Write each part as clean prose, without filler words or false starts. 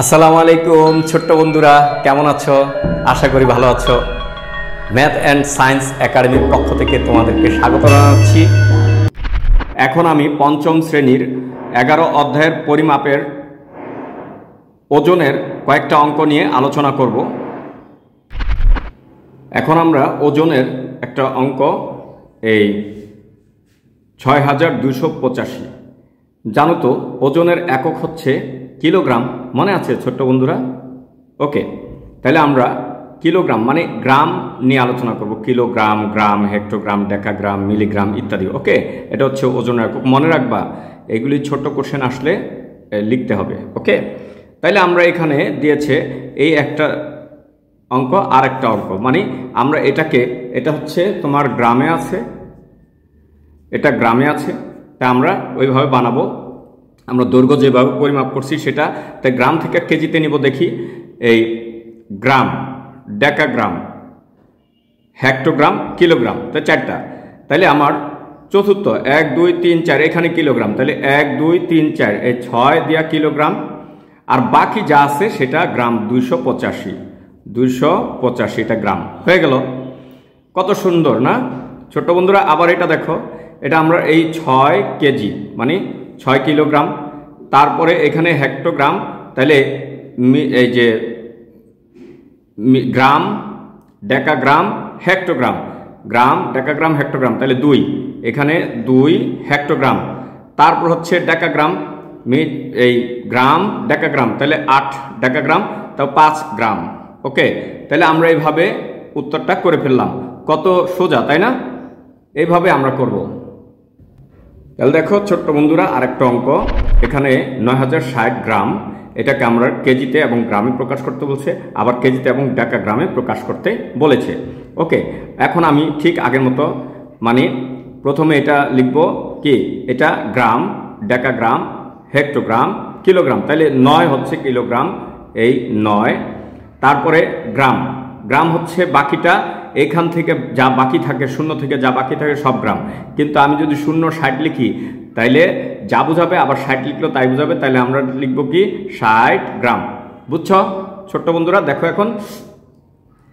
আসসালামু আলাইকুম ছোট্ট বন্ধুরা, কেমন আছো? আশা করি ভালো আছো। ম্যাথ অ্যান্ড সায়েন্স একাডেমির পক্ষ থেকে তোমাদেরকে স্বাগত জানাচ্ছি। এখন আমি পঞ্চম শ্রেণীর 11 অধ্যায়ের পরিমাপের ওজনের কয়েকটা অঙ্ক নিয়ে আলোচনা করব। এখন আমরা ওজনের একটা অঙ্ক, এই 6285। জানো তো ওজনের একক হচ্ছে কিলোগ্রাম, মনে আছে ছোট্ট বন্ধুরা? ওকে, তাহলে আমরা কিলোগ্রাম মানে গ্রাম নিয়ে আলোচনা করব। কিলোগ্রাম, গ্রাম, হেক্টোগ্রাম, ডেকাগ্রাম, মিলিগ্রাম ইত্যাদি। ওকে, এটা হচ্ছে ওজনের একক, মনে রাখবা। এগুলি ছোট কোশ্চেন আসলে লিখতে হবে। ওকে, তাইলে আমরা এখানে দিয়েছে এই একটা অঙ্ক আর একটা অঙ্ক, মানে আমরা এটা হচ্ছে তোমার গ্রামে আছে, এটা গ্রামে আছে, তা আমরা ওইভাবে বানাবো। আমরা দৈর্ঘ্য যেভাবে পরিমাপ করছি সেটা, তাই গ্রাম থেকে কেজিতে নিব। দেখি, এই গ্রাম, ডেকাগ্রাম, হেক্টোগ্রাম, কিলোগ্রাম, তাই চারটা। তাহলে আমার চতুর্থ 1 2 3 4 এখানে কিলোগ্রাম, তাহলে 1 2 3 4 এই 6 দিয়া কিলোগ্রাম, আর বাকি যা আছে সেটা গ্রাম। 285 এটা গ্রাম হয়ে গেল। কত সুন্দর না ছোট্ট বন্ধুরা? আবার এটা দেখো, এটা আমরা এই 6 কেজি মানে 6 কিলোগ্রাম, তারপরে এখানে হেক্টোগ্রাম, তাহলে এই যে গ্রাম, ডেকাগ্রাম, হেক্টোগ্রাম, গ্রাম, ডেকাগ্রাম, হেক্টোগ্রাম, তাহলে 2, এখানে 2 হেক্টোগ্রাম, তারপর হচ্ছে ডেকাগ্রাম, এই গ্রাম, ডেকাগ্রাম, তাহলে 8 ডেকাগ্রাম, তাও 5 গ্রাম। ওকে, তাহলে আমরা এইভাবে উত্তরটা করে ফেললাম। কত সোজা, তাই না? এইভাবে আমরা করব। তাহলে দেখো ছোট্ট বন্ধুরা, আরেকটা অঙ্ক, এখানে 9060 গ্রাম, এটাকে আমরা কেজিতে এবং গ্রামে প্রকাশ করতে বলছে, আবার কেজিতে এবং ডেকাগ্রামে প্রকাশ করতে বলেছে। ওকে, এখন আমি ঠিক আগের মতো, মানে প্রথমে এটা লিখব কি, এটা গ্রাম, ডেকাগ্রাম, হেক্টোগ্রাম, কিলোগ্রাম, তাহলে 9 হচ্ছে কিলোগ্রাম, এই 9। তারপরে গ্রাম, গ্রাম হচ্ছে বাকিটা, এখান থেকে যা বাকি থাকে, শূন্য থেকে যা বাকি থাকে সব গ্রাম। কিন্তু আমি যদি 0-60 লিখি তাইলে যা বুঝাবে, আবার 60 লিখলেও তাই বুঝাবে, তাহলে আমরা লিখব কি 60 গ্রাম। বুঝছো ছোট্ট বন্ধুরা? দেখো এখন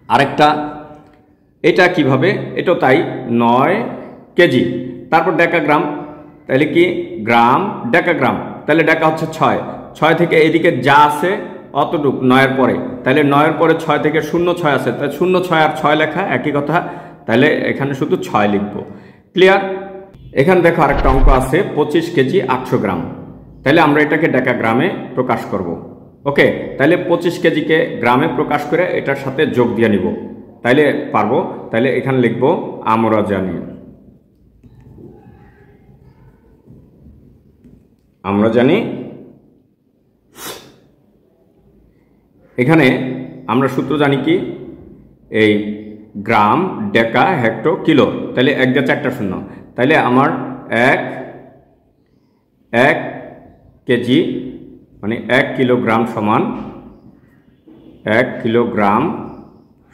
আরেকটা, এটা কিভাবে, এটাও তাই, 9 কেজি। তারপর ডেকাগ্রাম, তাহলে কি গ্রাম, ডেকাগ্রাম, তাহলে ডেকা হচ্ছে 6 থেকে এদিকে যা আছে অতটুক 9-এর পরে, তাহলে 9-এর পরে 6 থেকে 0-6 আছে, তাহলে 0-6 আর 6 লেখা একই কথা, তাহলে এখানে শুধু 6 লিখব। ক্লিয়ার? এখানে দেখো আরেকটা অঙ্ক আছে 25 কেজি 800 গ্রাম, তাহলে আমরা এটাকে ডেকাগ্রামে প্রকাশ করব। ওকে, তাহলে 25 কেজিকে গ্রামে প্রকাশ করে এটার সাথে যোগ দিয়ে নিব, তাইলে পারবো। তাহলে এখানে লিখব আমরা জানি, আমরা জানি। এখানে আমরা সূত্র জানি কি, এই গ্রাম, ডেকা, হেক্টো, কিলো, তাহলে 1 দিয়ে 4টা শূন্য, তাহলে আমার 1 কেজি মানে 1 কিলোগ্রাম সমান 1 কিলোগ্রাম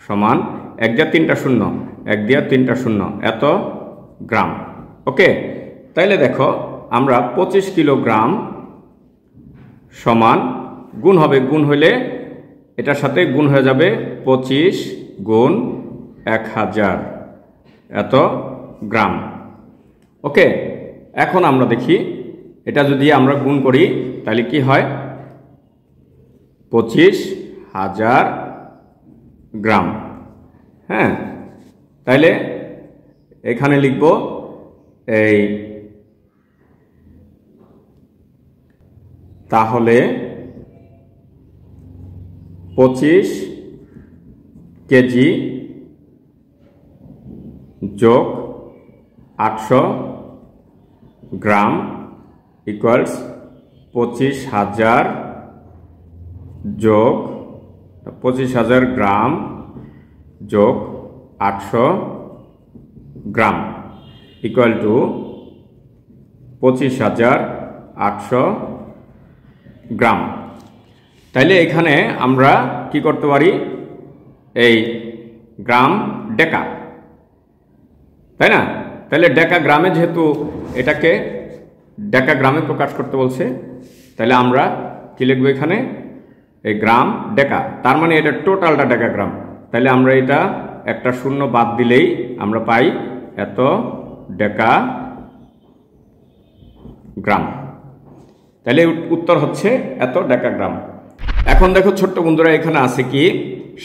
সমান 1 দিয়ে 3টা শূন্য, 1 দিয়ে 3টা শূন্য, এত গ্রাম। ওকে, তাইলে দেখো আমরা 25 কিলোগ্রাম সমান, গুণ হবে, গুণ হইলে এটার সাথে গুণ হয়ে যাবে 25 গুণ 1000, এত গ্রাম। ওকে, এখন আমরা দেখি এটা যদি আমরা গুণ করি তাহলে কি হয়, 25,000 গ্রাম। হ্যাঁ, তাইলে এখানে লিখব এই, তাহলে 25 কেজি যোগ 800 গ্রাম ইকুয়ালস 25,000 যোগ 25,000 গ্রাম যোগ 800 গ্রাম ইকুয়াল টু 25,800 গ্রাম। তাইলে এখানে আমরা কি করতে পারি, এই গ্রাম, ডেকা, তাই না? তাহলে ডেকাগ্রামে যেহেতু এটাকে ডেকাগ্রামে প্রকাশ করতে বলছে, তাহলে আমরা কি লিখব এখানে এই গ্রাম ডেকা, তার মানে এটা টোটালটা ডেকাগ্রাম। তাহলে আমরা এটা একটা শূন্য বাদ দিলেই আমরা পাই এত ডেকা গ্রাম। তাহলে উত্তর হচ্ছে এত ডেকাগ্রাম। এখন দেখো ছোট্ট বন্ধুরা, এখানে আছে কি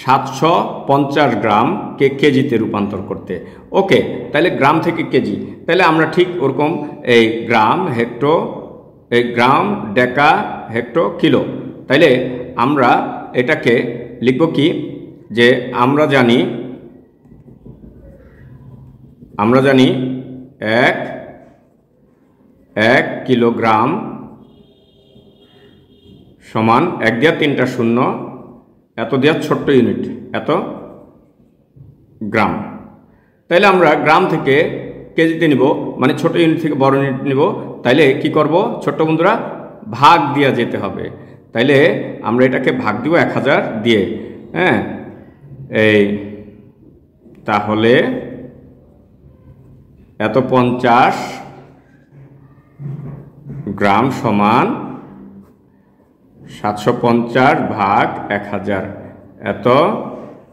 750 গ্রামকে কেজিতে রূপান্তর করতে। ওকে, তাহলে গ্রাম থেকে কেজি, তাহলে আমরা ঠিক ওরকম এই গ্রাম, হেক্টো, এই গ্রাম, ডেকা, হেক্টো, কিলো। তাইলে আমরা এটাকে লিখব কি, যে আমরা জানি এক কিলোগ্রাম সমান 1 দিয়া 3টা শূন্য, এত দেওয়ার ছোট্ট ইউনিট, এত গ্রাম। তাইলে আমরা গ্রাম থেকে কেজিতে নিব, মানে ছোট ইউনিট থেকে বড় ইউনিট নিব। তাইলে কি করব ছোট্ট বন্ধুরা, ভাগ দিয়া যেতে হবে। তাইলে আমরা এটাকে ভাগ দিব 1000 দিয়ে। হ্যাঁ, এই তাহলে এত 50 গ্রাম সমান 750 ভাগ 1000, এত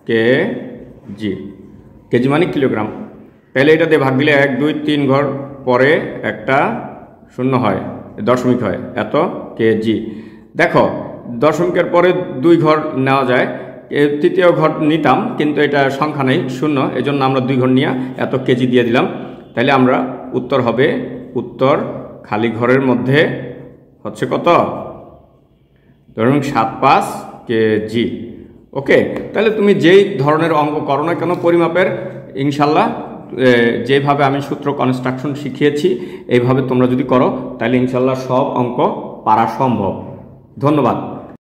কেজি। কেজি মানে কিলোগ্রাম। তাহলে এটা দিয়ে ভাগ দিলে 1 2 3 ঘর পরে একটা শূন্য হয়, দশমিক হয়, এত কেজি। দেখো দশমিকের পরে 2 ঘর নেওয়া যায়, তৃতীয় ঘর নিতাম কিন্তু এটা সংখ্যা নেই, শূন্য, এজন্য আমরা 2 ঘর নিয়ে এত কেজি দিয়ে দিলাম। তাহলে আমরা উত্তর হবে, উত্তর খালি ঘরের মধ্যে হচ্ছে কত, ধরুন 75 কেজি। ওকে, তাহলে তুমি যেই ধরনের অঙ্ক করো না কেন পরিমাপের, ইনশাল্লাহ যেভাবে আমি সূত্র কনস্ট্রাকশন শিখিয়েছি এইভাবে তোমরা যদি করো তাহলে ইনশাল্লাহ সব অঙ্ক পারা সম্ভব। ধন্যবাদ।